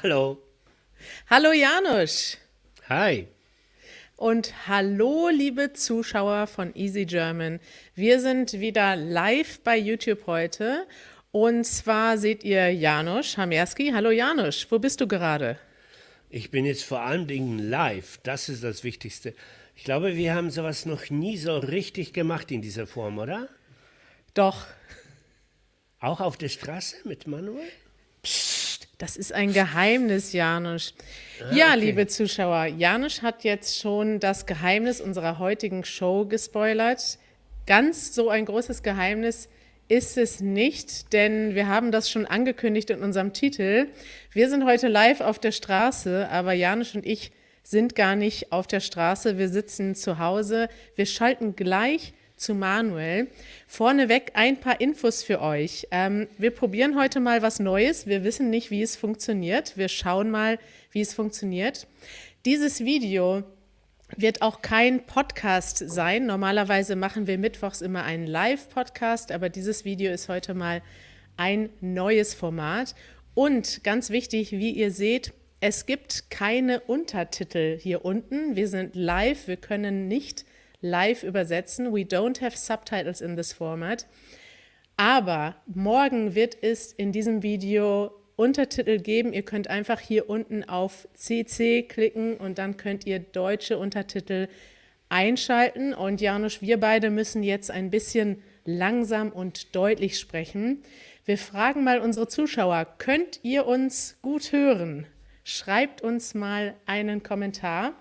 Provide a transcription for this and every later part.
Hallo. Hallo Janusz Hi. und hallo liebe Zuschauer von Easy German. Wir sind wieder live bei YouTube heute und zwar seht ihr Janusz Hamerski. Hallo Janusz, wo bist du gerade? Ich bin jetzt vor allen Dingen live. Das ist das Wichtigste. Ich glaube, wir haben sowas noch nie so richtig gemacht in dieser Form, oder? Doch, Auch auf der Straße mit Manuel? das ist ein Geheimnis, Janusz. Ah, Ja, okay. liebe Zuschauer, Janusz hat jetzt schon das Geheimnis unserer heutigen Show gespoilert. Ganz so ein großes Geheimnis ist es nicht, denn wir haben das schon angekündigt in unserem Titel. Wir sind heute live auf der Straße, aber Janusz und ich sind gar nicht auf der Straße. Wir sitzen zu Hause. Wir schalten gleich zu Manuel. Vorneweg ein paar Infos für euch. Wir probieren heute mal was Neues. Wir wissen nicht, wie es funktioniert. Wir schauen mal, wie es funktioniert. Dieses Video wird auch kein Podcast sein. Normalerweise machen wir mittwochs immer einen Live-Podcast, aber dieses Video ist heute mal ein neues Format. Und ganz wichtig, wie ihr seht, es gibt keine Untertitel hier unten. Wir sind live, wir können nicht live übersetzen. We don't have subtitles in this format. Aber morgen wird es in diesem Video Untertitel geben. Ihr könnt einfach hier unten auf CC klicken und dann könnt ihr deutsche Untertitel einschalten. Und Janusz, wir beide müssen jetzt ein bisschen langsam und deutlich sprechen. Wir fragen mal unsere Zuschauer, könnt ihr uns gut hören? Schreibt uns mal einen Kommentar.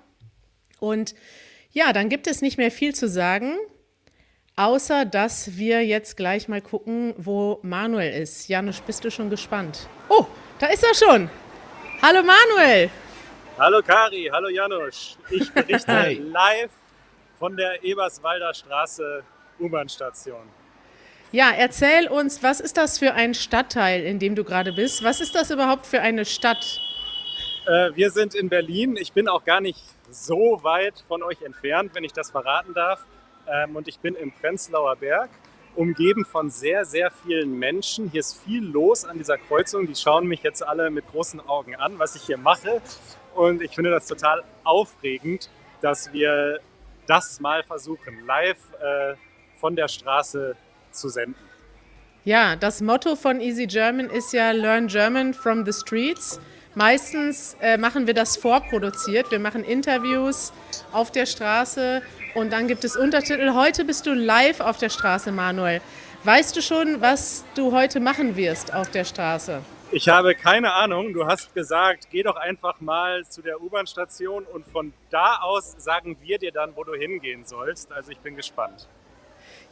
Und ja, dann gibt es nicht mehr viel zu sagen, außer dass wir jetzt gleich mal gucken, wo Manuel ist. Janusz, bist du schon gespannt? Oh, da ist er schon. Hallo Manuel. Hallo Kari, hallo Janusz. Ich berichte Hi. live von der Eberswalder Straße U-Bahn-Station. Ja, erzähl uns, was ist das für ein Stadtteil, in dem du gerade bist? Was ist das überhaupt für eine Stadt? Wir sind in Berlin. Ich bin auch gar nicht so weit von euch entfernt, wenn ich das verraten darf. Und ich bin im Prenzlauer Berg, umgeben von sehr, sehr vielen Menschen. Hier ist viel los an dieser Kreuzung. Die schauen mich jetzt alle mit großen Augen an, was ich hier mache. Und ich finde das total aufregend, dass wir das mal versuchen, live von der Straße zu senden. Ja, das Motto von Easy German ist ja Learn German from the Streets. Meistens machen wir das vorproduziert. Wir machen Interviews auf der Straße und dann gibt es Untertitel. Heute bist du live auf der Straße, Manuel. Weißt du schon, was du heute machen wirst auf der Straße? Ich habe keine Ahnung. Du hast gesagt, geh doch einfach mal zu der U-Bahn-Station und von da aus sagen wir dir dann, wo du hingehen sollst. Also ich bin gespannt.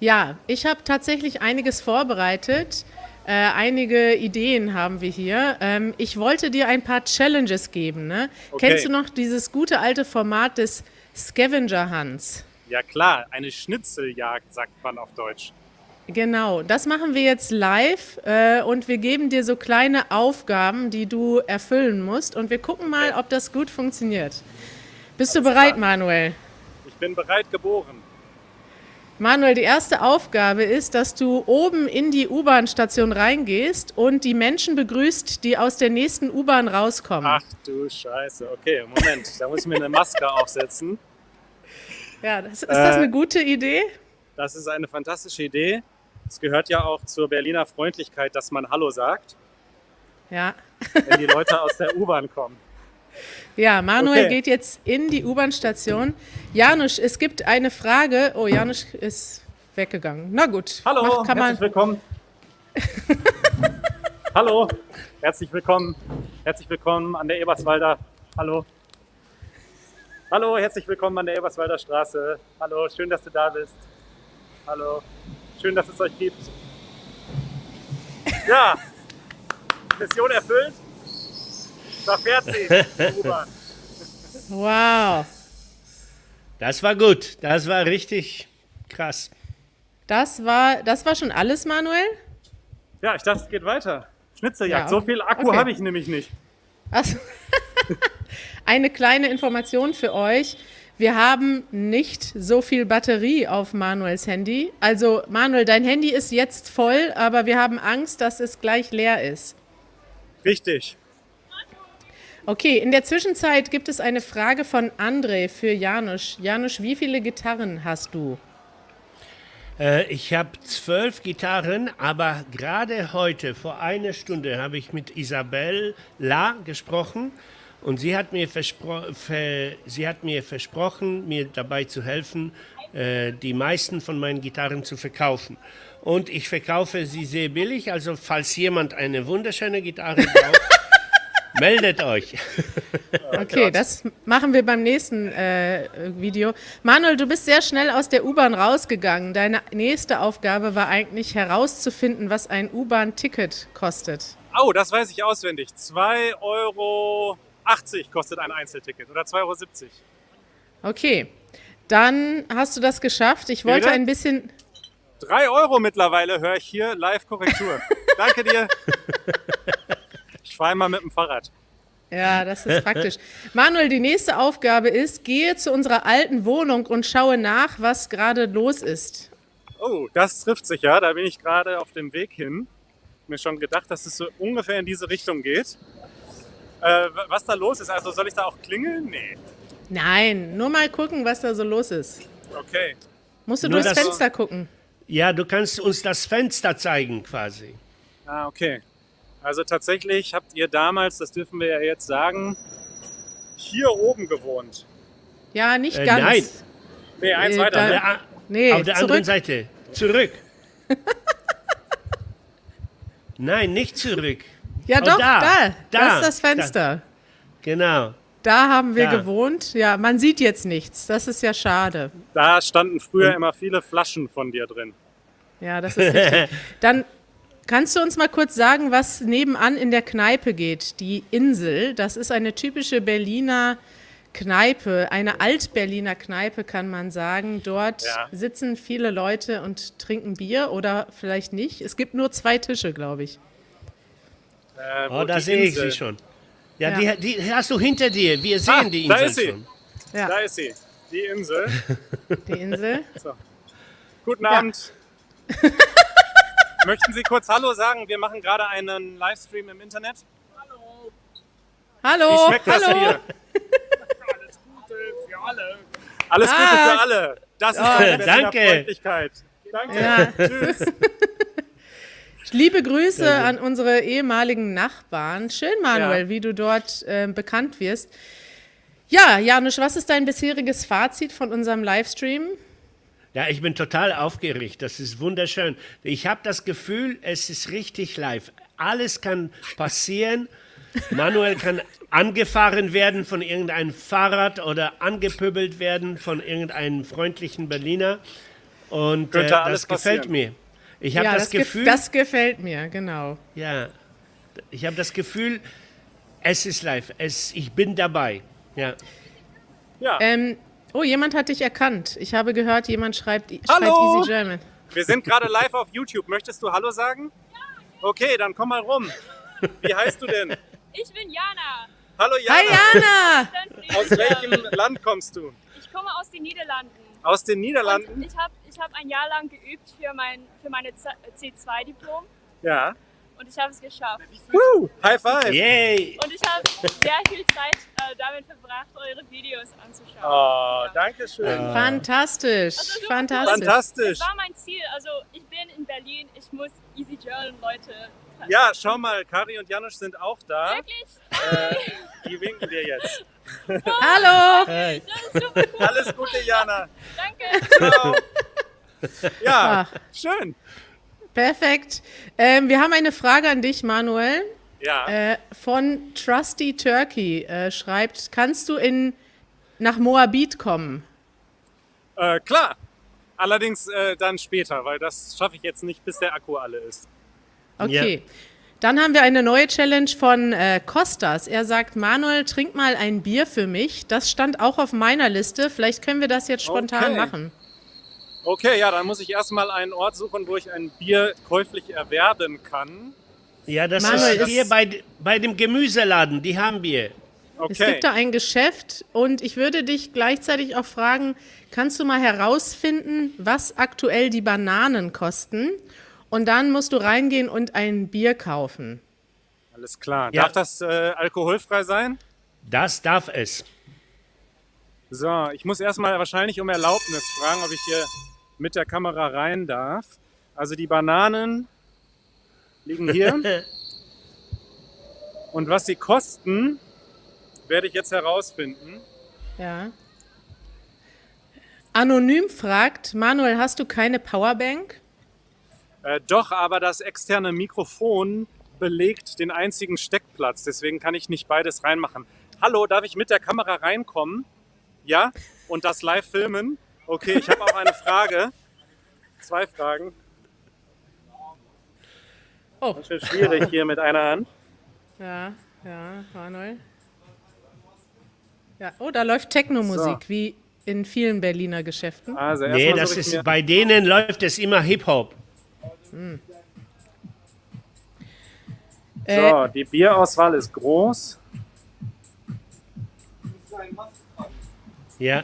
Ja, ich habe tatsächlich einiges vorbereitet. Einige Ideen haben wir hier. Ich wollte dir ein paar Challenges geben. Ne? Okay. Kennst du noch dieses gute alte Format des Scavenger Hunts? Ja klar, eine Schnitzeljagd, sagt man auf Deutsch. Genau, das machen wir jetzt live und wir geben dir so kleine Aufgaben, die du erfüllen musst und wir gucken mal, Okay. ob das gut funktioniert. Bist du Alles bereit, klar. Manuel? Ich bin bereit geboren. Manuel, die erste Aufgabe ist, dass du oben in die U-Bahn-Station reingehst und die Menschen begrüßt, die aus der nächsten U-Bahn rauskommen. Ach du Scheiße. Okay, Moment, da muss ich mir eine Maske aufsetzen. Ja, ist das Äh, eine gute Idee? Das ist eine fantastische Idee. Es gehört ja auch zur Berliner Freundlichkeit, dass man Hallo sagt, Ja. wenn die Leute aus der U-Bahn kommen. Ja, Manuel Okay. geht jetzt in die U-Bahn-Station. Janusz, es gibt eine Frage. Oh, Janusz ist weggegangen. Na gut, Hallo, kann man. herzlich willkommen. Hallo, herzlich willkommen. Herzlich willkommen an der Eberswalder. Hallo. Hallo, herzlich willkommen an der Eberswalder Straße. Hallo, schön, dass du da bist. Hallo, schön, dass es euch gibt. Ja, Mission erfüllt. Verfährt sie, die U-Bahn. Wow. Das war gut. Das war richtig krass. Das war schon alles, Manuel? Ja, ich dachte, es geht weiter. Schnitzeljagd, Ja, so viel Akku okay. habe ich nämlich nicht. Also, eine kleine Information für euch. Wir haben nicht so viel Batterie auf Manuels Handy. Also Manuel, dein Handy ist jetzt voll, aber wir haben Angst, dass es gleich leer ist. Richtig. Okay, in der Zwischenzeit gibt es eine Frage von André für Janusz. Janusz, wie viele Gitarren hast du? Ich habe 12 Gitarren, aber gerade heute, vor einer Stunde, habe ich mit Isabella gesprochen und sie hat mir versprochen, mir dabei zu helfen, die meisten von meinen Gitarren zu verkaufen. Und ich verkaufe sie sehr billig, also falls jemand eine wunderschöne Gitarre braucht, meldet euch. Okay, das machen wir beim nächsten Video. Manuel, du bist sehr schnell aus der U-Bahn rausgegangen. Deine nächste Aufgabe war eigentlich herauszufinden, was ein U-Bahn-Ticket kostet. Oh, das weiß ich auswendig. 2,80 € kostet ein Einzelticket oder 2,70 €. Okay, dann hast du das geschafft. Ich wollte Bitte? ein bisschen... 3 € mittlerweile höre ich hier Live-Korrektur. Danke dir. Ich fahre mal mit dem Fahrrad. Ja, das ist praktisch. Manuel, die nächste Aufgabe ist, gehe zu unserer alten Wohnung und schaue nach, was gerade los ist. Oh, das trifft sich ja. Da bin ich gerade auf dem Weg hin. Mir schon gedacht, dass es so ungefähr in diese Richtung geht. Was da los ist, also soll ich da auch klingeln? Nee. Nein, nur mal gucken, was da so los ist. Okay. Musst du Nur durchs das- Fenster gucken. Ja, du kannst uns das Fenster zeigen quasi. Ah, okay. Also tatsächlich habt ihr damals, das dürfen wir ja jetzt sagen, hier oben gewohnt. Ja, nicht ganz. Nein. Nee, eins Äh, weiter. da- Ne? Nee, Auf der anderen zurück. Seite. Zurück. Nein, nicht zurück. Ja, Oh, doch, da. das ist das Fenster. Genau. Da haben wir Da. gewohnt. Ja, man sieht jetzt nichts. Das ist ja schade. Da standen früher immer viele Flaschen von dir drin. Ja, das ist richtig. Dann kannst du uns mal kurz sagen, was nebenan in der Kneipe geht? Die Insel, das ist eine typische Berliner Kneipe, eine Alt-Berliner Kneipe, kann man sagen. Dort Ja. sitzen viele Leute und trinken Bier oder vielleicht nicht. Es gibt nur 2 Tische, glaube ich. Wo Oh, da die sehe ich Insel- sie schon. Ja, Ja. Die hast du hinter dir. Wir sehen die da Insel ist sie. schon. Ja, Da ist sie, die Insel. die Insel. Guten Ja. Abend. Möchten Sie kurz Hallo sagen? Wir machen gerade einen Livestream im Internet. Hallo, Wie schmeckt das hallo. Bier? Alles Gute für alle. Alles Gute Ah. für alle. Das ist eine Berliner danke. Freundlichkeit. Danke. Ja. Tschüss. Liebe Grüße an unsere ehemaligen Nachbarn. Schön, Manuel, Ja. wie du dort bekannt wirst. Ja, Janusz, was ist dein bisheriges Fazit von unserem Livestream? Ja, ich bin total aufgeregt. Das ist wunderschön. Ich habe das Gefühl, es ist richtig live. Alles kann passieren. Manuel kann angefahren werden von irgendeinem Fahrrad oder angepöbelt werden von irgendeinem freundlichen Berliner. Und Könnte alles das gefällt passieren. mir. Ich habe Ja, das Gefühl, das gefällt mir, genau. ja, ich habe das Gefühl, es ist live. Ich bin dabei. Ja. Ja, Oh, jemand hat dich erkannt. Ich habe gehört, jemand schreibt Hallo. Easy German. wir sind gerade live auf YouTube. Möchtest du Hallo sagen? Okay, dann komm mal rum. Wie heißt du denn? Ich bin Jana. Hallo Hi, Jana. Jana! Aus welchem Land kommst du? Ich komme aus den Niederlanden. Aus den Und Niederlanden? ich hab ein Jahr lang geübt für meine C2-Diplom Ja. und ich habe es geschafft. Woo, High five. Yay! Und ich habe sehr viel Zeit damit verbracht, eure Videos anzuschauen. Oh, Ja. danke schön. Fantastisch, Also, fantastisch. Fantastisch. Das war mein Ziel. Also ich bin in Berlin, ich muss Easy Journal Leute treffen. Ja, schau mal, Kari und Janusz sind auch da. Wirklich? Die winken dir jetzt. Hallo! Hey. Das ist super cool. Alles Gute, Jana. Danke. Ciao. Ja, Ach. schön. Perfekt. Wir haben eine Frage an dich, Manuel. Ja, Von Trusty Turkey schreibt, kannst du nach Moabit kommen? klar. Allerdings dann später, weil das schaffe ich jetzt nicht, bis der Akku alle ist. Okay. Dann haben wir eine neue Challenge von Kostas. Er sagt, Manuel, trink mal ein Bier für mich. Das stand auch auf meiner Liste. Vielleicht können wir das jetzt spontan Okay. machen. Okay, ja, dann muss ich erstmal einen Ort suchen, wo ich ein Bier käuflich erwerben kann. Ja, das Manuel, ist hier bei dem Gemüseladen. Die haben wir. Okay. Es gibt da ein Geschäft und ich würde dich gleichzeitig auch fragen, kannst du mal herausfinden, was aktuell die Bananen kosten? Und dann musst du reingehen und ein Bier kaufen. Alles klar. Ja. Darf das alkoholfrei sein? Das darf es. So, ich muss erstmal wahrscheinlich um Erlaubnis fragen, ob ich hier mit der Kamera rein darf. Also die Bananen liegen hier. Und was sie kosten, werde ich jetzt herausfinden. Ja. Anonym fragt, Manuel, hast du keine Powerbank? Doch, aber das externe Mikrofon belegt den einzigen Steckplatz. Deswegen kann ich nicht beides reinmachen. Hallo, darf ich mit der Kamera reinkommen? Ja? Und das live filmen? Okay, ich habe auch eine Frage. 2 Fragen. Oh. Das ist schwierig hier mit einer Hand. Ja, Manuel. Ja, oh, da läuft Techno-Musik, So. wie in vielen Berliner Geschäften. Also Nee, erstmal das suche ich ist, mir. bei denen läuft es immer Hip-Hop. So, die Bierauswahl ist groß. Ja.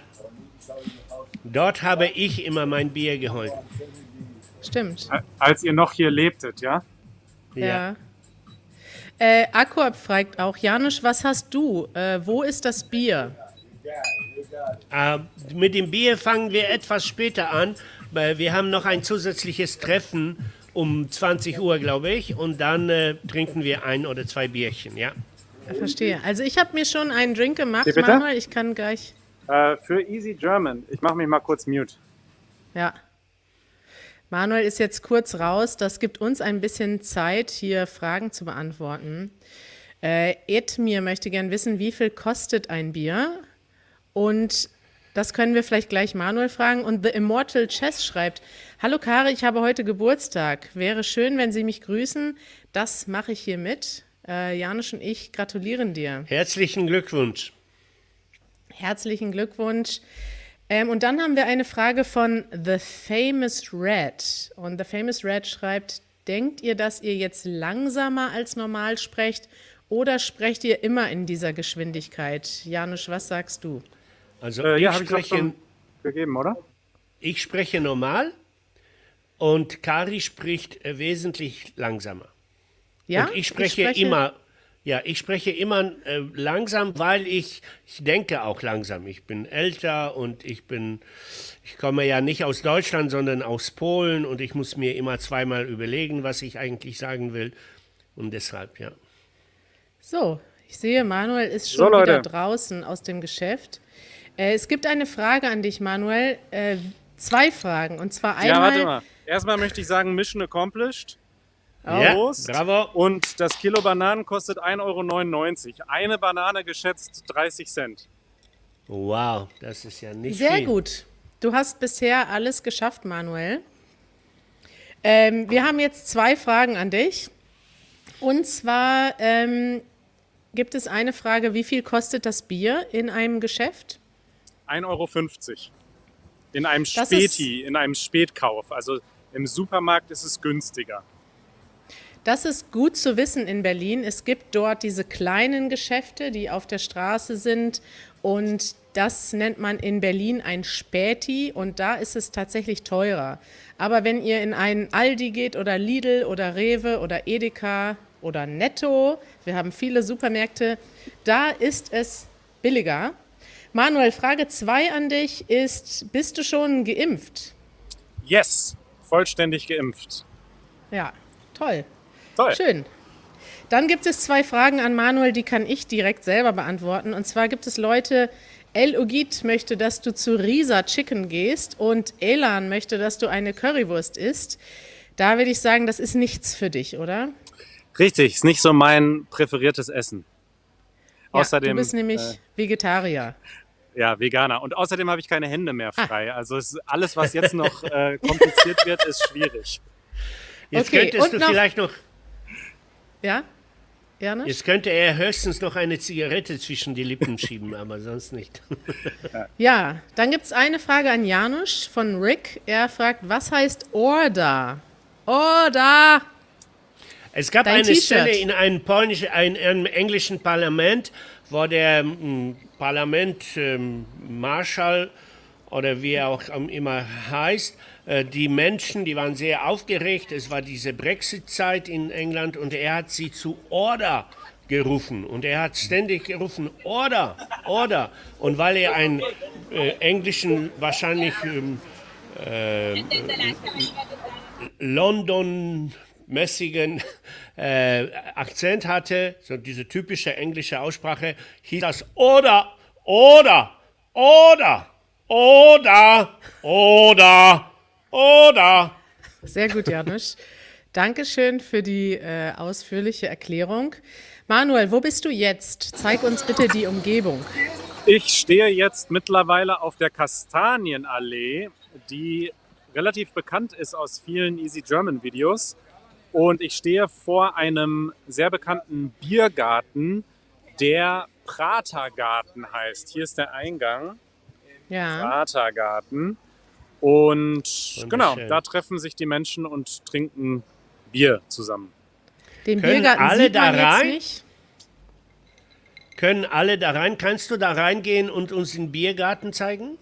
Dort habe ich immer mein Bier geholt. Stimmt. Als ihr noch hier lebtet, ja? Ja. Akkorb fragt auch, Janusz, was hast du? Wo ist das Bier? Mit dem Bier fangen wir etwas später an, weil wir haben noch ein zusätzliches Treffen um 20 Uhr, glaube ich, und dann trinken wir 1 oder 2 Bierchen, ja. Verstehe. Also ich habe mir schon einen Drink gemacht, Wie bitte? Manuel. Ich kann gleich. Für Easy German. Ich mache mich mal kurz mute. Ja. Manuel ist jetzt kurz raus. Das gibt uns ein bisschen Zeit, hier Fragen zu beantworten. Edmir möchte gern wissen, wie viel kostet ein Bier? Und das können wir vielleicht gleich Manuel fragen. Und The Immortal Chess schreibt, hallo Kari, ich habe heute Geburtstag. Wäre schön, wenn Sie mich grüßen. Das mache ich hier mit. Janusz und ich gratulieren dir. Herzlichen Glückwunsch. Herzlichen Glückwunsch. Und dann haben wir eine Frage von The Famous Red. Und The Famous Red schreibt, denkt ihr, dass ihr jetzt langsamer als normal sprecht oder sprecht ihr immer in dieser Geschwindigkeit? Janusz, was sagst du? Also Ja, habe ich doch schon gegeben, oder? ich spreche normal und Kari spricht wesentlich langsamer. Ja, Und ich spreche immer langsam, weil ich denke auch langsam. Ich bin älter und ich komme ja nicht aus Deutschland, sondern aus Polen und ich muss mir immer zweimal überlegen, was ich eigentlich sagen will. Und deshalb, ja. So, ich sehe, Manuel ist So, schon wieder Leute. draußen aus dem Geschäft. Es gibt eine Frage an dich, Manuel. 2 Fragen. Und zwar Ja, einmal. warte mal. Erstmal möchte ich sagen, Mission accomplished. Ja, Prost. bravo. Und das Kilo Bananen kostet 1,99 €. Eine Banane geschätzt 30 Cent. Wow, das ist ja nicht Sehr viel. gut. Du hast bisher alles geschafft, Manuel. Wir haben jetzt 2 Fragen an dich. Und zwar gibt es eine Frage, wie viel kostet das Bier in einem Geschäft? 1,50 €. In einem Das ist- Späti, in einem Spätkauf. Also im Supermarkt ist es günstiger. Das ist gut zu wissen in Berlin. Es gibt dort diese kleinen Geschäfte, die auf der Straße sind. Und das nennt man in Berlin ein Späti. Und da ist es tatsächlich teurer. Aber wenn ihr in einen Aldi geht oder Lidl oder Rewe oder Edeka oder Netto, wir haben viele Supermärkte, da ist es billiger. Manuel, Frage 2 an dich ist, bist du schon geimpft? Yes, vollständig geimpft. Ja, toll. Toll. Schön. Dann gibt es 2 Fragen an Manuel, die kann ich direkt selber beantworten. Und zwar gibt es Leute, El Ogit möchte, dass du zu Risa Chicken gehst und Elan möchte, dass du eine Currywurst isst. Da würde ich sagen, das ist nichts für dich, oder? Richtig, ist nicht so mein präferiertes Essen. Ja, Außerdem, du bist nämlich Vegetarier. ja, Veganer. Und außerdem habe ich keine Hände mehr frei. Also es ist alles, was jetzt noch kompliziert wird, ist schwierig. Jetzt Okay, könntest und du noch- vielleicht noch, Ja? Gerne? jetzt könnte er höchstens noch eine Zigarette zwischen die Lippen schieben, aber sonst nicht. Ja, dann gibt es eine Frage an Janusz von Rick. Er fragt, was heißt Order? Order! Es gab Dein eine T-Shirt. Stelle in einem englischen Parlament, wo der Marschall oder wie er auch immer heißt, die Menschen, die waren sehr aufgeregt. Es war diese Brexit-Zeit in England und er hat sie zu Order gerufen und er hat ständig gerufen, Order, Order. Und weil er einen englischen, wahrscheinlich London-mäßigen Akzent hatte, so diese typische englische Aussprache, hieß das Order, Order, Order, Order, Order, Order. Sehr gut, Janusz. Dankeschön für die ausführliche Erklärung. Manuel, wo bist du jetzt? Zeig uns bitte die Umgebung. Ich stehe jetzt mittlerweile auf der Kastanienallee, die relativ bekannt ist aus vielen Easy German Videos. Und ich stehe vor einem sehr bekannten Biergarten, der Pratergarten heißt. Hier ist der Eingang, Ja, Pratergarten. Und genau, Wunderschön. da treffen sich die Menschen und trinken Bier zusammen. den Können Biergarten alle sieht man da jetzt rein? nicht. Können alle da rein? Kannst du da reingehen und uns den Biergarten zeigen?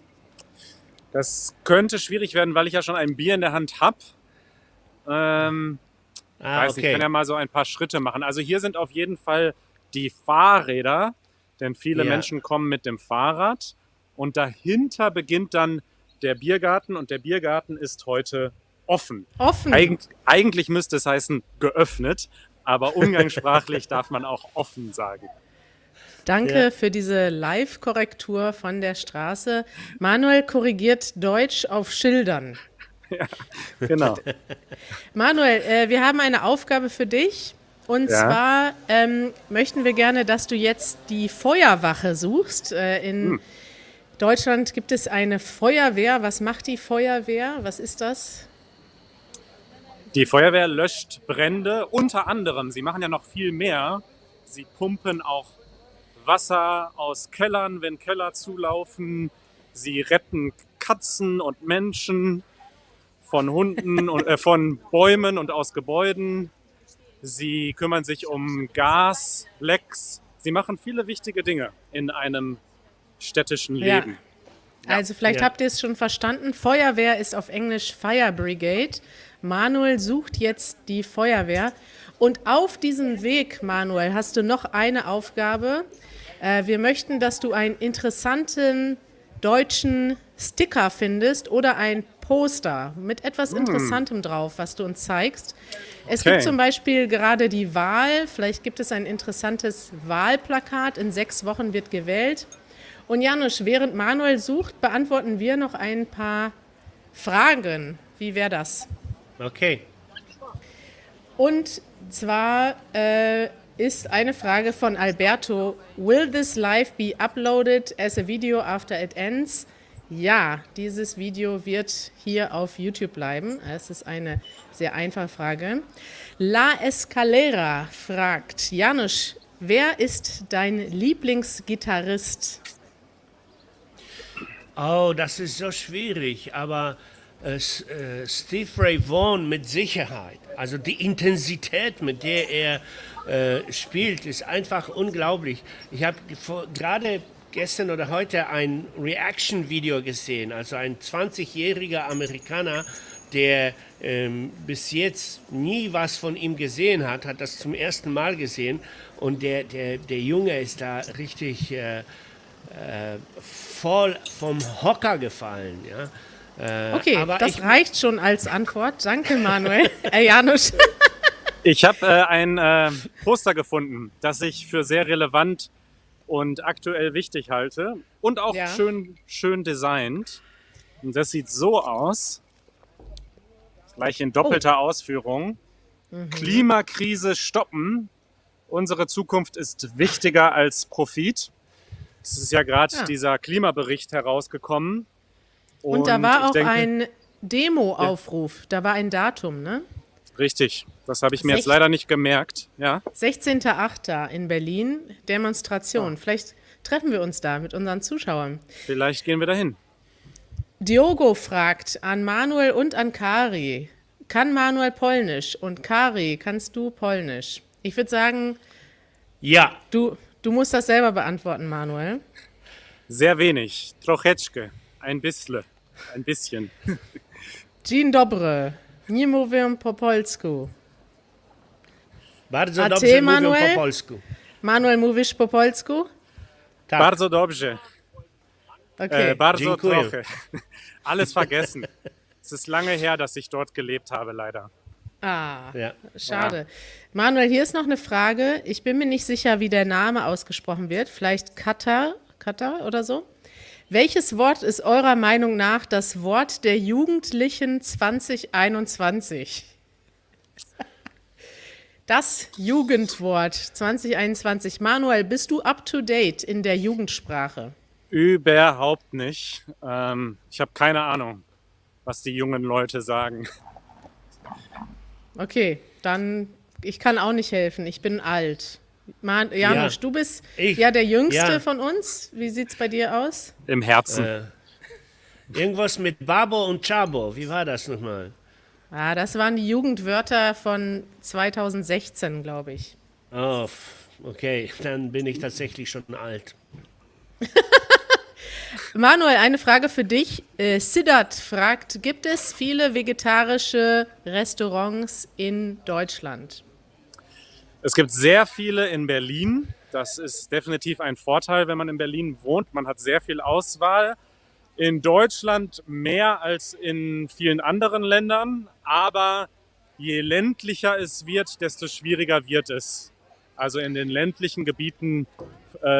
Das könnte schwierig werden, weil ich ja schon ein Bier in der Hand habe. Weiß nicht, ich kann ja mal so ein paar Schritte machen. Also hier sind auf jeden Fall die Fahrräder, denn viele Ja. Menschen kommen mit dem Fahrrad. Und dahinter beginnt dann der Biergarten und der Biergarten ist heute offen. Offen. Eigentlich müsste es heißen geöffnet, aber umgangssprachlich darf man auch offen sagen. Danke Ja. für diese Live-Korrektur von der Straße. Manuel korrigiert Deutsch auf Schildern. Genau. Manuel, wir haben eine Aufgabe für dich. Und Ja. zwar möchten wir gerne, dass du jetzt die Feuerwache suchst. In Deutschland gibt es eine Feuerwehr. Was macht die Feuerwehr? Was ist das? Die Feuerwehr löscht Brände, unter anderem. Sie machen ja noch viel mehr. Sie pumpen auch Wasser aus Kellern, wenn Keller zulaufen. Sie retten Katzen und Menschen von Hunden und von Bäumen und aus Gebäuden. Sie kümmern sich um Gaslecks. Sie machen viele wichtige Dinge in einem städtischen Ja. Leben. Also vielleicht Ja. habt ihr es schon verstanden. Feuerwehr ist auf Englisch Fire Brigade. Manuel sucht jetzt die Feuerwehr. Und auf diesem Weg, Manuel, hast du noch eine Aufgabe. Wir möchten, dass du einen interessanten deutschen Sticker findest oder ein Poster mit etwas Interessantem drauf, was du uns zeigst. Es Okay. gibt zum Beispiel gerade die Wahl. Vielleicht gibt es ein interessantes Wahlplakat. In 6 Wochen wird gewählt. Und Janusz, während Manuel sucht, beantworten wir noch ein paar Fragen. Wie wäre das? Okay. Und zwar ist eine Frage von Alberto. Will this live be uploaded as a video after it ends? Ja, dieses Video wird hier auf YouTube bleiben. Es ist eine sehr einfache Frage. La Escalera fragt, Janusz, wer ist dein Lieblingsgitarrist? Oh, das ist so schwierig, aber Steve Ray Vaughan mit Sicherheit. Also die Intensität, mit der er spielt, ist einfach unglaublich. Ich habe gerade gestern oder heute ein Reaction-Video gesehen, also ein 20-jähriger Amerikaner, der bis jetzt nie was von ihm gesehen hat, hat das zum ersten Mal gesehen und der Junge ist da richtig voll vom Hocker gefallen. Ja? Okay, aber das reicht schon als Antwort. Danke, Manuel. Janusz. Ich habe ein Poster gefunden, das ich für sehr relevant und aktuell wichtig halte und auch Ja. schön designt. Und das sieht so aus, gleich in doppelter Ausführung. Klimakrise stoppen. Unsere Zukunft ist wichtiger als Profit. Es ist ja gerade Ja. dieser Klimabericht herausgekommen. Und da war ich auch denke, ein Demo-Aufruf. Da war ein Datum, ne? Richtig, das habe ich mir jetzt Sech- leider nicht gemerkt. Ja, 16.08. in Berlin, Demonstration. Vielleicht treffen wir uns da mit unseren Zuschauern. vielleicht gehen wir dahin. Diogo fragt an Manuel und an Kari. Kann Manuel Polnisch? Und Kari, kannst du Polnisch? Ich würde sagen, ja, du musst das selber beantworten, Manuel. Sehr wenig, trocheczkę, ein bisschen. Dzień dobry. Nie mówię po polsku. bardzo A ty, dobrze mówią Manuel? po polsku. Manuel, mówisz po polsku? Tak. Bardzo dobrze. Okay. Bardzo Dziękuję. trochę. Alles vergessen. Es ist lange her, dass ich dort gelebt habe, leider. Ah, Ja. schade. Manuel, hier ist noch eine Frage. Ich bin mir nicht sicher, wie der Name ausgesprochen wird. Vielleicht Katar oder so. Welches Wort ist eurer Meinung nach das Wort der Jugendlichen 2021? Das Jugendwort 2021. Manuel, bist du up to date in der Jugendsprache? Überhaupt nicht. Ich habe keine Ahnung, was die jungen Leute sagen. Okay, dann, ich kann auch nicht helfen. Ich bin alt. Janusz, Ja. du bist Ich? ja der Jüngste Ja. von uns. Wie sieht's bei dir aus? Im Herzen. Irgendwas mit Babo und Chabo. Wie war das nochmal? Ah, das waren die Jugendwörter von 2016, glaube ich. Oh, okay. Dann bin ich tatsächlich schon alt. Manuel, eine Frage für dich. Siddharth fragt, gibt es viele vegetarische Restaurants in Deutschland? Es gibt sehr viele in Berlin. Das ist definitiv ein Vorteil, wenn man in Berlin wohnt. Man hat sehr viel Auswahl. In Deutschland mehr als in vielen anderen Ländern. Aber je ländlicher es wird, desto schwieriger wird es. Also in den ländlichen Gebieten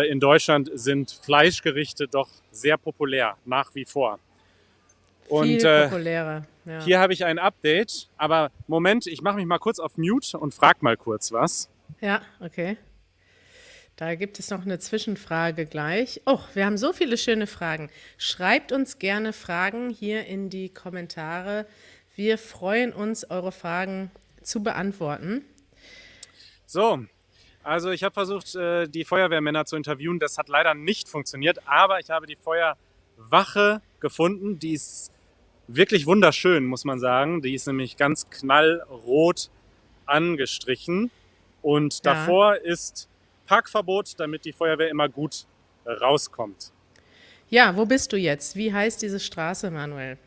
in Deutschland sind Fleischgerichte doch sehr populär, nach wie vor. Und Viel populärer. Ja. hier habe ich ein Update. Aber Moment, ich mache mich mal kurz auf Mute und frage mal kurz was. Ja, okay. Da gibt es noch eine Zwischenfrage gleich. Oh, wir haben so viele schöne Fragen. Schreibt uns gerne Fragen hier in die Kommentare. Wir freuen uns, eure Fragen zu beantworten. So, also ich habe versucht, die Feuerwehrmänner zu interviewen. Das hat leider nicht funktioniert, aber ich habe die Feuerwache gefunden. Die ist wirklich wunderschön, muss man sagen. Die ist nämlich ganz knallrot angestrichen. Und Ja. davor ist Parkverbot, damit die Feuerwehr immer gut rauskommt. Ja, wo bist du jetzt? Wie heißt diese Straße, Manuel?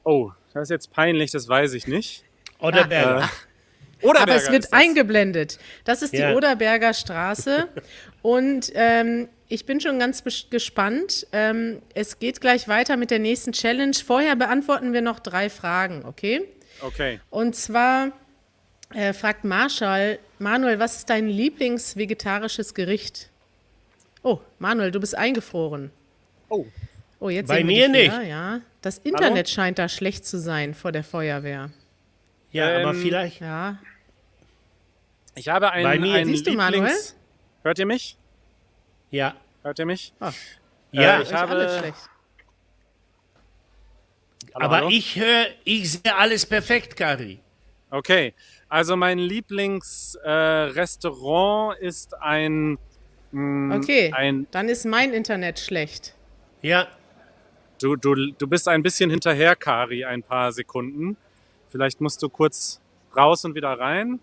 Oh, das ist jetzt peinlich, das weiß ich nicht. Oderberger. Oderberger Aber es wird ist das. eingeblendet. Das ist Ja. die Oderberger Straße. Und ich bin schon ganz gespannt. Es geht gleich weiter mit der nächsten Challenge. Vorher beantworten wir noch 3 Fragen, okay? Okay. Und zwar fragt Marshall, Manuel, was ist dein Lieblingsvegetarisches Gericht? Oh, Manuel, du bist eingefroren. Oh, Oh, jetzt Bei sehen wir mir dich wieder, nicht. ja. Das Internet scheint da schlecht zu sein vor der Feuerwehr. Ja, aber vielleicht. Ja, ich habe Bei einen, mir. einen Siehst du, Manuel? Hört ihr mich? Ja. Hört ihr mich? Ja, ich euch habe- alle schlecht. Hallo, aber hallo? ich sehe alles perfekt, Kari. Okay, also mein Lieblingsrestaurant ist ein Okay, ein, dann ist mein Internet schlecht. Ja, du bist ein bisschen hinterher, Kari, ein paar Sekunden. Vielleicht musst du kurz raus und wieder rein.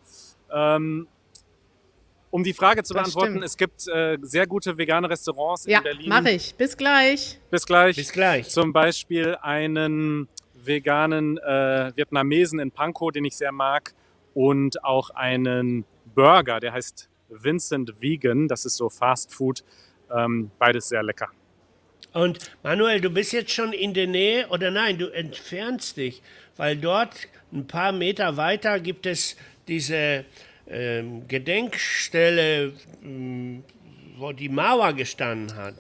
Um die Frage zu Das beantworten, stimmt. es gibt sehr gute vegane Restaurants Ja, in Berlin. mache ich. Bis gleich. Bis gleich. bis gleich. Zum Beispiel einen veganen Vietnamesen in Pankow, den ich sehr mag. Und auch einen Burger, der heißt Vincent Vegan. Das ist so Fast Food. Beides sehr lecker. Und Manuel, du bist jetzt schon in der Nähe oder nein, du entfernst dich, weil dort ein paar Meter weiter gibt es diese Gedenkstelle, wo die Mauer gestanden hat.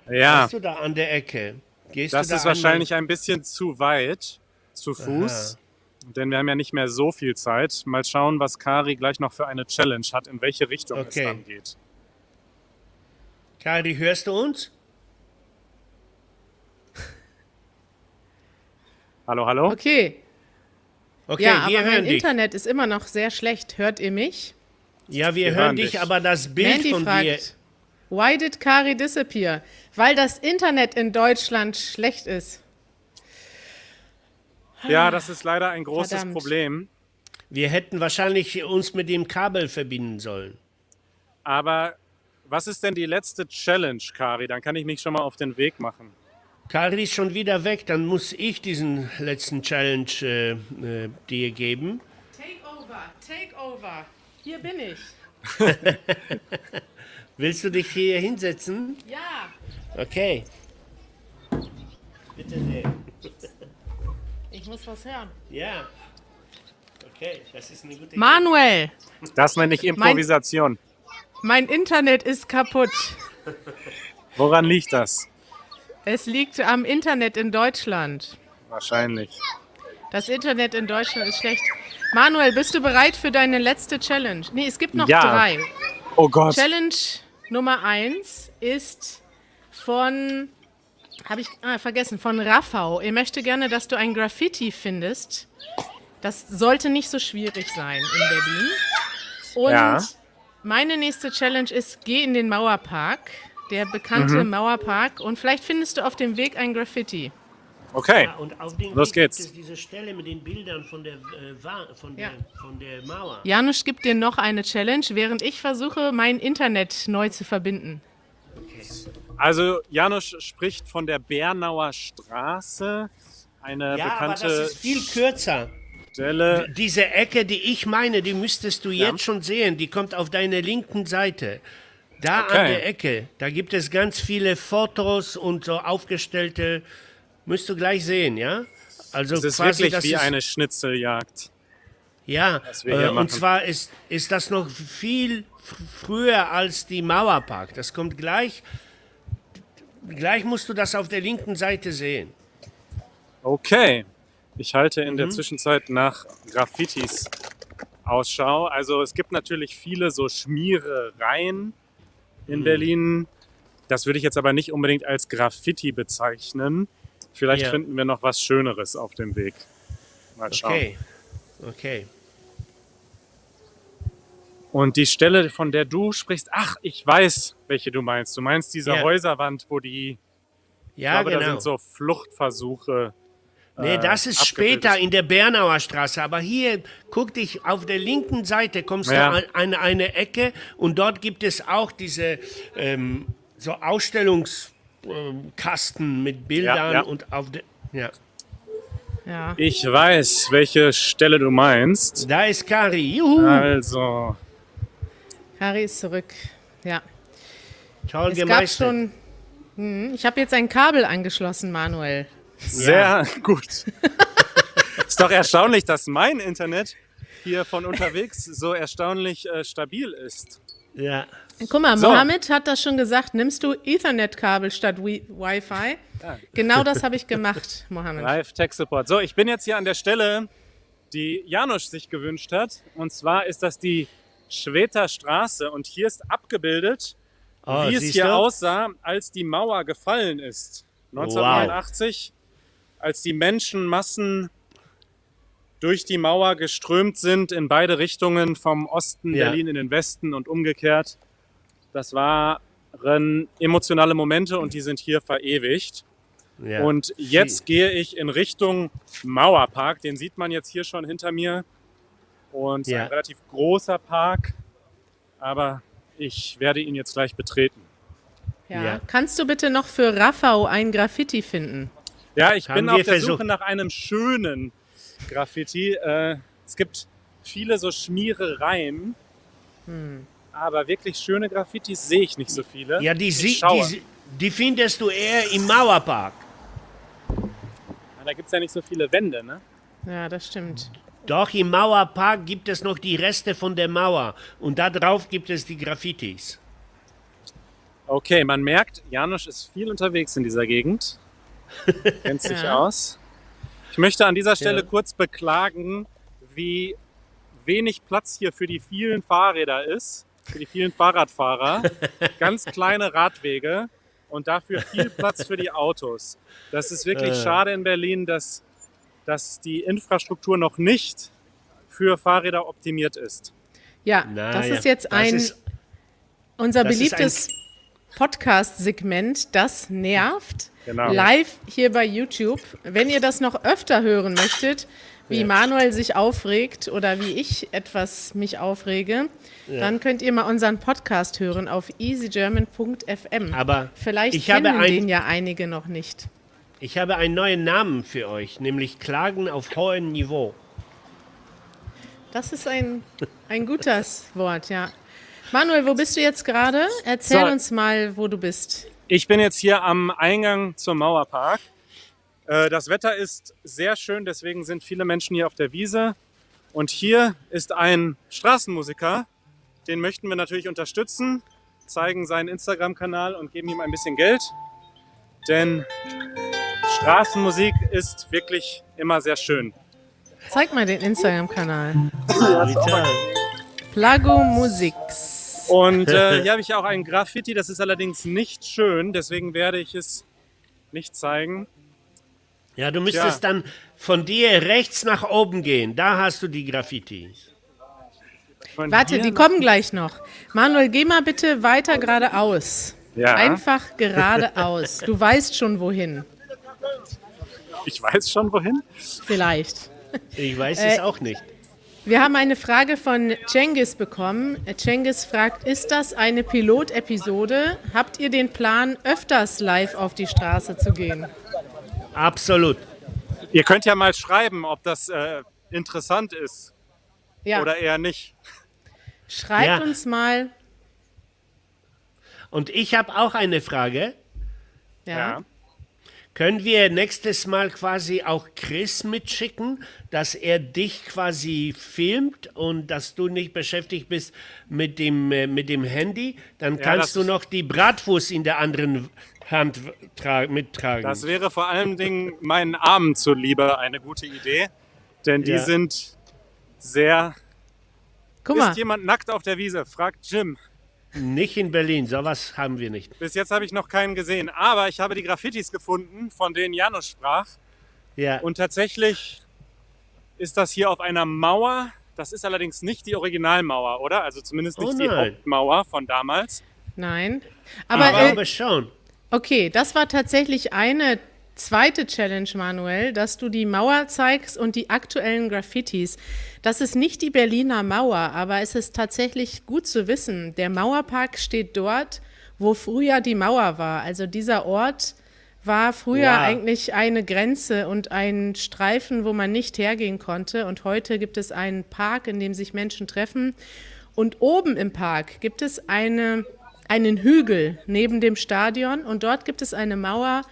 Ja, Bist du da an der Ecke? Gehst das du da ist einmal- wahrscheinlich ein bisschen zu weit zu Fuß. Denn wir haben ja nicht mehr so viel Zeit. Mal schauen, was Kari gleich noch für eine Challenge hat, in welche Richtung es Okay. dann geht. Kari, hörst du uns? Hallo, hallo? Okay. Okay, Ja, wir aber mein hören dich. Internet ist immer noch sehr schlecht. Hört ihr mich? Ja, wir Wir hören hören dich, dich. aber das Bild Mandy von dir. fragt, why did Kari disappear? Weil das Internet in Deutschland schlecht ist. Ja, das ist leider ein großes Verdammt. Problem. Wir hätten wahrscheinlich uns mit dem Kabel verbinden sollen. Aber was ist denn die letzte Challenge, Kari? Dann kann ich mich schon mal auf den Weg machen. Kari ist schon wieder weg, dann muss ich diesen letzten Challenge dir geben. Take over, take over. Hier bin ich. Willst du dich hier hinsetzen? Ja, Okay. Bitte sehr. ich muss was hören. Ja. Okay, das ist eine gute Idee. Manuel, Das nenne ich Improvisation. mein Internet ist kaputt. Woran liegt das? Es liegt am Internet in Deutschland. Wahrscheinlich. Das Internet in Deutschland ist schlecht. Manuel, bist du bereit für deine letzte Challenge? Nee, es gibt noch Ja. 3. Oh Gott. Challenge Nummer 1 ist von, von Raffau. Er möchte gerne, dass du ein Graffiti findest. Das sollte nicht so schwierig sein in Berlin. Und Ja. meine nächste Challenge ist, geh in den Mauerpark, der bekannte Mauerpark, und vielleicht findest du auf dem Weg ein Graffiti. Okay. Ja, und auf den Los Weg gibt geht's. es diese Stelle mit den Bildern von der, von der Mauer. Janusz gibt dir noch eine Challenge, während ich versuche, mein Internet neu zu verbinden. Also Janusz spricht von der Bernauer Straße, eine Ja, aber bekannte das ist viel kürzer. Stelle. Diese Ecke, die ich meine, die müsstest du jetzt schon sehen. Die kommt auf deiner linken Seite. Da Okay. an der Ecke, da gibt es ganz viele Fotos und so aufgestellte, müsst du gleich sehen, ja? Also Es ist quasi, wirklich das wie ist, eine Schnitzeljagd. ja, wir hier machen. und zwar ist das noch viel früher als die Mauerpark. Das kommt gleich musst du das auf der linken Seite sehen. Okay. Ich halte in der Zwischenzeit nach Graffitis Ausschau. Also es gibt natürlich viele so Schmierereien in Berlin. Das würde ich jetzt aber nicht unbedingt als Graffiti bezeichnen. Vielleicht Ja. finden wir noch was Schöneres auf dem Weg. Mal schauen. Okay. Und die Stelle, von der du sprichst, ach, ich weiß, welche du meinst. Du meinst diese Ja. Häuserwand, wo die, ich Ja, glaube, da genau. sind so Fluchtversuche. Nee, das ist abgebildet. später in der Bernauer Straße. Aber hier, guck dich, auf der linken Seite kommst Ja. du an eine Ecke und dort gibt es auch diese so Ausstellungskasten mit Bildern Ja. und auf der, ja. Ja. Ich weiß, welche Stelle du meinst. Da ist Kari. Juhu. Also, Kari ist zurück. Ja. Toll Es gab gemeistert. schon. Ich habe jetzt ein Kabel angeschlossen, Manuel. sehr gut. Ist doch erstaunlich, dass mein Internet hier von unterwegs so erstaunlich stabil ist. Ja. Guck mal, So. Mohammed hat das schon gesagt. Nimmst du Ethernet-Kabel statt Wi-Fi? Genau das habe ich gemacht, Mohammed. Live Tech Support. So, ich bin jetzt hier an der Stelle, die Janusz sich gewünscht hat. Und zwar ist das die Schweter Straße. Und hier ist abgebildet, Oh, wie es siehst hier du? aussah, als die Mauer gefallen ist. 1989, als die Menschenmassen durch die Mauer geströmt sind in beide Richtungen, vom Osten Ja. Berlin in den Westen und umgekehrt. Das waren emotionale Momente und die sind hier verewigt. Ja. Und jetzt gehe ich in Richtung Mauerpark. Den sieht man jetzt hier schon hinter mir. Und Ja. ein relativ großer Park. Aber ich werde ihn jetzt gleich betreten. Ja. Ja. Kannst du bitte noch für Raffau ein Graffiti finden? Ja, ich Haben bin wir auf der versucht. Suche nach einem schönen Graffiti. Es gibt viele so Schmierereien. Aber wirklich schöne Graffitis sehe ich nicht so viele. Ja, Ich schaue. die findest du eher im Mauerpark. Da gibt es ja nicht so viele Wände, ne? Ja, das stimmt. Doch im Mauerpark gibt es noch die Reste von der Mauer und da drauf gibt es die Graffitis. Okay, man merkt, Janusz ist viel unterwegs in dieser Gegend. Kennt sich Ja. aus. Ich möchte an dieser Stelle Ja. kurz beklagen, wie wenig Platz hier für die vielen Fahrräder ist, für die vielen Fahrradfahrer. Ganz kleine Radwege und dafür viel Platz für die Autos. Das ist wirklich schade in Berlin, dass die Infrastruktur noch nicht für Fahrräder optimiert ist. Ja, Na das ja, ist jetzt das ist- unser das ist beliebtes Podcast-Segment, das nervt. Genau. Live hier bei YouTube. Wenn ihr das noch öfter hören möchtet, wie Ja. Manuel sich aufregt oder wie ich mich aufrege, dann könnt ihr mal unseren Podcast hören auf easygerman.fm. Aber Vielleicht ich habe kennen ein- den ja einige noch nicht. Ich habe einen neuen Namen für euch, nämlich Klagen auf hohem Niveau. Das ist ein gutes Wort, ja. Manuel, wo bist du jetzt gerade? Erzähl So. uns mal, wo du bist. Ich bin jetzt hier am Eingang zum Mauerpark. Das Wetter ist sehr schön, deswegen sind viele Menschen hier auf der Wiese. Und hier ist ein Straßenmusiker, den möchten wir natürlich unterstützen, zeigen seinen Instagram-Kanal und geben ihm ein bisschen Geld. Denn Straßenmusik ist wirklich immer sehr schön. Zeig mal den Instagram-Kanal. Wie toll. Plago Musics. Und hier habe ich auch ein Graffiti, das ist allerdings nicht schön, deswegen werde ich es nicht zeigen. Ja, du müsstest dann von dir rechts nach oben gehen. Da hast du die Graffitis. Von Warte, hier die kommen gleich noch. Manuel, geh mal bitte weiter geradeaus. Ja. Einfach geradeaus. Du weißt schon wohin. Ich weiß schon wohin. Vielleicht. Ich weiß es auch nicht. Wir haben eine Frage von Cengiz bekommen. Cengiz fragt, ist das eine Pilotepisode? Habt ihr den Plan, öfters live auf die Straße zu gehen? Absolut. Ihr könnt ja mal schreiben, ob das interessant ist Ja, oder eher nicht. schreibt Ja. uns mal. Und ich habe auch eine Frage. Ja. Können wir nächstes Mal quasi auch Chris mitschicken, dass er dich quasi filmt und dass du nicht beschäftigt bist mit dem Handy? Dann kannst du das- noch die Bratwurst in der anderen Hand mittragen. Das wäre vor allen Dingen meinen Armen zuliebe eine gute Idee, denn die Ja. sind sehr... Guck mal, Ist jemand nackt auf der Wiese? Fragt Jim. Nicht in Berlin, sowas haben wir nicht. Bis jetzt habe ich noch keinen gesehen, aber ich habe die Graffitis gefunden, von denen Janusz sprach. Ja, Und tatsächlich ist das hier auf einer Mauer. Das ist allerdings nicht die Originalmauer, oder? Also zumindest nicht Oh die nein. Hauptmauer von damals. nein. ich Aber glaube schon. okay, das war tatsächlich eine zweite Challenge, Manuel, dass du die Mauer zeigst und die aktuellen Graffitis. Das ist nicht die Berliner Mauer, aber es ist tatsächlich gut zu wissen. Der Mauerpark steht dort, wo früher die Mauer war. Also dieser Ort war früher Wow. eigentlich eine Grenze und ein Streifen, wo man nicht hergehen konnte. Und heute gibt es einen Park, in dem sich Menschen treffen. Und oben im Park gibt es einen Hügel neben dem Stadion. Und dort gibt es eine Mauer,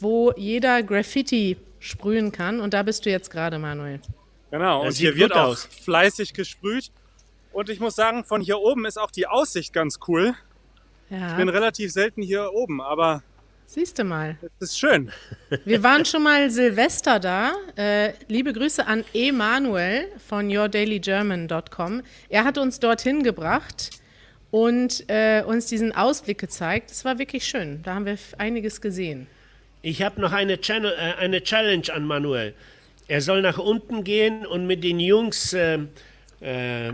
wo jeder Graffiti sprühen kann. Und da bist du jetzt gerade, Manuel. Genau, Das und sieht hier wird gut auch aus. fleißig gesprüht. Und ich muss sagen, von hier oben ist auch die Aussicht ganz cool. Ich bin Ja, relativ selten hier oben, aber siehst du mal. es ist schön. Wir waren schon mal Silvester da. Liebe Grüße an Emanuel von yourdailygerman.com. Er hat uns dorthin gebracht und uns diesen Ausblick gezeigt. Es war wirklich schön. Da haben wir einiges gesehen. Ich habe noch eine Challenge an Manuel. Er soll nach unten gehen und mit den Jungs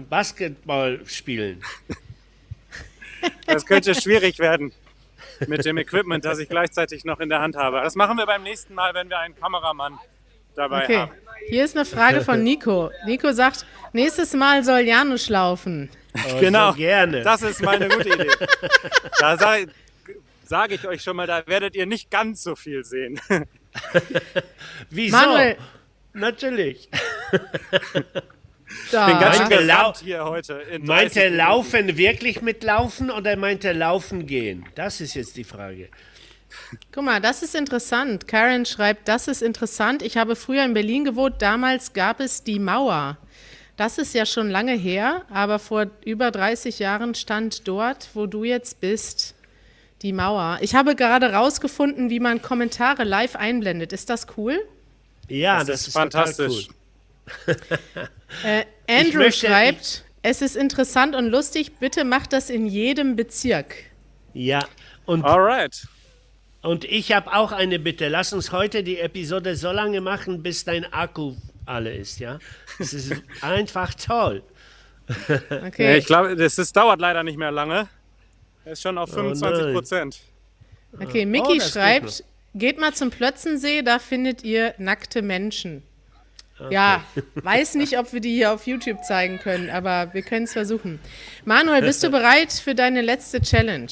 Basketball spielen. Das könnte schwierig werden mit dem Equipment, das ich gleichzeitig noch in der Hand habe. Das machen wir beim nächsten Mal, wenn wir einen Kameramann dabei Okay, haben. hier ist eine Frage von Nico. Nico sagt, nächstes Mal soll Janusz laufen. Oh, Genau, so gerne. das ist mal eine gute Idee. Da sage ich euch schon mal, da werdet ihr nicht ganz so viel sehen. Wieso? Manuel. Natürlich. Ich bin ganz schön Meinte gerannt hier heute. In 30 Meint er Minuten. Laufen wirklich mit Laufen oder meint er Laufen gehen? Das ist jetzt die Frage. Guck mal, das ist interessant. Karen schreibt, das ist interessant. Ich habe früher in Berlin gewohnt. Damals gab es die Mauer. Das ist ja schon lange her, aber vor über 30 Jahren stand dort, wo du jetzt bist, die Mauer. Ich habe gerade rausgefunden, wie man Kommentare live einblendet. Ist das cool? Ja, Das ist fantastisch. Total cool. Andrew möchte- schreibt, es ist interessant und lustig. Bitte macht das in jedem Bezirk. Ja, und Alright. ich habe auch eine Bitte. Lass uns heute die Episode so lange machen, bis dein Akku alle ist, ja? Es ist einfach toll. Okay. Ja, ich glaube, dauert leider nicht mehr lange. Er ist schon auf nein. 25%. Okay, Oh, Mickey das geht schreibt, geht mal zum Plötzensee, da findet ihr nackte Menschen. Ja, weiß nicht, ob wir die hier auf YouTube zeigen können, aber wir können es versuchen. Manuel, bist du bereit für deine letzte Challenge?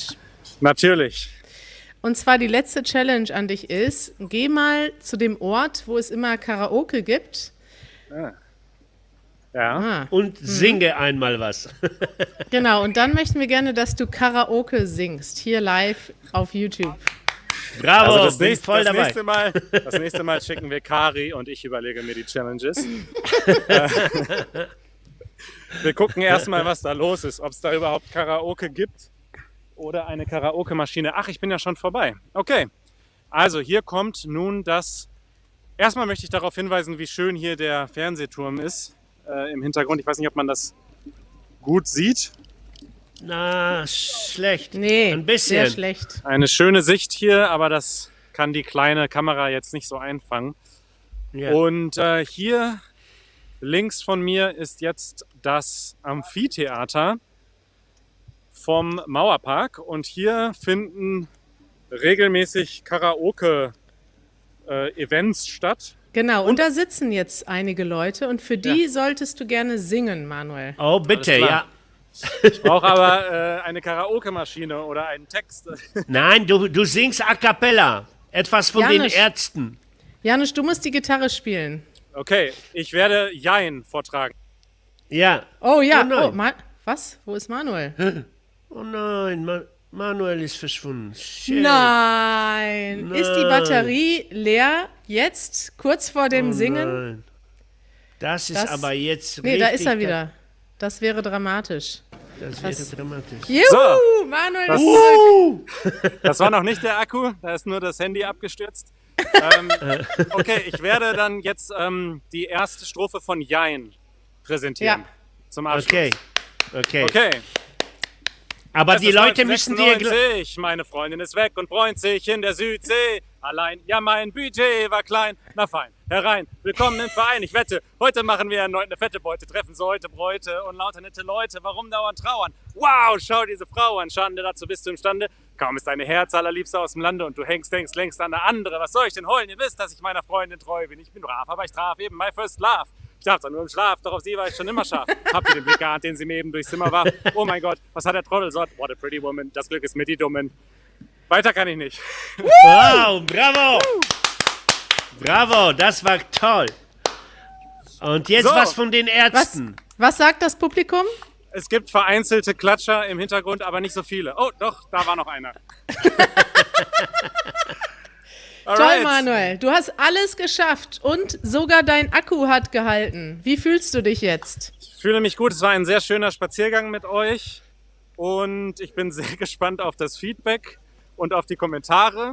Natürlich. Und zwar die letzte Challenge an dich ist, geh mal zu dem Ort, wo es immer Karaoke gibt Ja. Ah, und singe einmal was. genau, und dann möchten wir gerne, dass du Karaoke singst, hier live auf YouTube. Bravo, Also das, bin voll dabei. das nächste Mal schicken wir Kari und ich überlege mir die Challenges. Wir gucken erstmal, was da los ist, ob es da überhaupt Karaoke gibt oder eine Karaoke-Maschine. Ach, ich bin ja schon vorbei. Okay, also hier kommt nun das... Erstmal möchte ich darauf hinweisen, wie schön hier der Fernsehturm ist im Hintergrund. Ich weiß nicht, ob man das gut sieht. Na, schlecht. Nee, Ein bisschen. sehr schlecht. Eine schöne Sicht hier, aber das kann die kleine Kamera jetzt nicht so einfangen. Ja. Und hier links von mir ist jetzt das Amphitheater vom Mauerpark. Und hier finden regelmäßig Karaoke-Events statt. Genau, und da sitzen jetzt einige Leute und für die solltest du gerne singen, Manuel. Oh, bitte, Alles klar. ja. Ich brauche aber eine Karaoke-Maschine oder einen Text. Nein, du singst a cappella. Etwas von den Janusz. Ärzten. Janusz, du musst die Gitarre spielen. Okay, ich werde Jein vortragen. Ja. Oh ja, Oh nein. was? Wo ist Manuel? Oh nein, Manuel ist verschwunden. Shit. Nein. Ist die Nein. Batterie leer jetzt, kurz vor dem Singen? Nein. Das ist Das- aber jetzt Nee, da richtig- ist er wieder. Das wäre dramatisch. Das wäre dramatisch. Juhu, So. Manuel Das- ist zurück. Das war noch nicht der Akku, da ist nur das Handy abgestürzt. Okay, ich werde dann jetzt die erste Strophe von Jein präsentieren. Ja. Zum Abschluss. Oh. Okay. Okay. Aber Es die ist Leute müssen dir... 1996, meine Freundin ist weg und bräunt sich in der Südsee. Allein, ja, mein Budget war klein. Na fein, herein, willkommen im Verein. Ich wette, heute machen wir erneut eine fette Beute. Treffen so heute Bräute und lauter nette Leute. Warum dauernd trauern? Wow, schau diese Frau an. Schande, dazu bist du imstande. Kaum ist deine Herz allerliebste aus dem Lande und du hängst längst an der andere. Was soll ich denn heulen? Ihr wisst, dass ich meiner Freundin treu bin. Ich bin brav, aber ich traf eben my first love. Ich darf zwar nur im Schlaf, doch auf sie war ich schon immer scharf. Habt ihr den Blick geahnt, den sie mir eben durchs Zimmer warf? Oh mein Gott, was hat der Trottel sagt? What a pretty woman, das Glück ist mit die Dummen. Weiter kann ich nicht. Wow, bravo! Bravo, das war toll. Und jetzt So. was von den Was, Ärzten. was sagt das Publikum? Es gibt vereinzelte Klatscher im Hintergrund, aber nicht so viele. Oh, doch, da war noch einer. Toll, Alright. Manuel. Du hast alles geschafft und sogar dein Akku hat gehalten. Wie fühlst du dich jetzt? Ich fühle mich gut. Es war ein sehr schöner Spaziergang mit euch. Und ich bin sehr gespannt auf das Feedback und auf die Kommentare.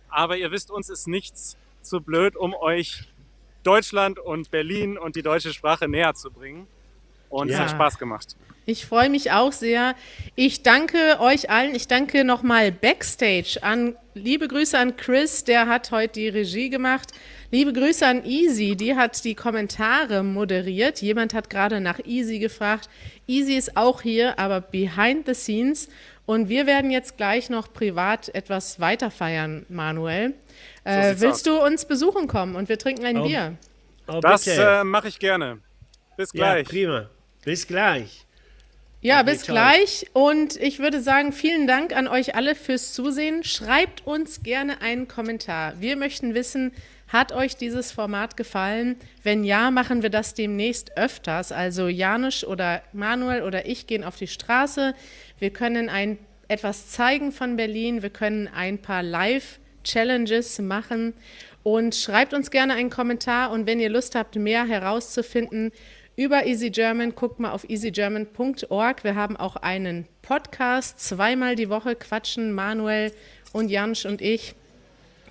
Aber ihr wisst, uns ist nichts zu blöd, um euch Deutschland und Berlin und die deutsche Sprache näher zu bringen. Und es Ja. hat Spaß gemacht. Ich freue mich auch sehr. Ich danke euch allen. Ich danke nochmal Backstage an, liebe Grüße an Chris, der hat heute die Regie gemacht. Liebe Grüße an Easy, die hat die Kommentare moderiert. Jemand hat gerade nach Easy gefragt. Easy ist auch hier, aber behind the scenes. Und wir werden jetzt gleich noch privat etwas weiter feiern, Manuel. sieht's Willst aus. du uns besuchen kommen und wir trinken ein Oh, Bier? Oh, Das bitte. mache ich gerne. Bis Ja, gleich. prima. Bis gleich. Ja, Okay, bis toll. gleich. Und ich würde sagen, vielen Dank an euch alle fürs Zusehen. Schreibt uns gerne einen Kommentar. Wir möchten wissen, hat euch dieses Format gefallen? Wenn ja, machen wir das demnächst öfters. Also Janusz oder Manuel oder ich gehen auf die Straße. Wir können etwas zeigen von Berlin. Wir können ein paar Live-Challenges machen. Und schreibt uns gerne einen Kommentar. Und wenn ihr Lust habt, mehr herauszufinden über Easy German, guckt mal auf easygerman.org. Wir haben auch einen Podcast. Zweimal die Woche quatschen Manuel und Janusz und ich.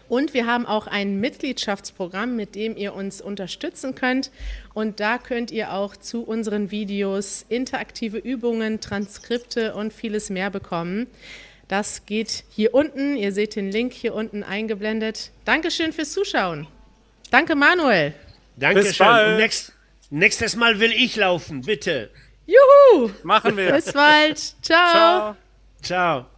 Und wir haben auch ein Mitgliedschaftsprogramm, mit dem ihr uns unterstützen könnt. Und da könnt ihr auch zu unseren Videos interaktive Übungen, Transkripte und vieles mehr bekommen. Das geht hier unten. Ihr seht den Link hier unten eingeblendet. Dankeschön fürs Zuschauen. Danke, Manuel. Dankeschön. bald. Und nächstes Mal will ich laufen, bitte. Juhu! Machen wir. Bis bald. Ciao. Ciao. Ciao.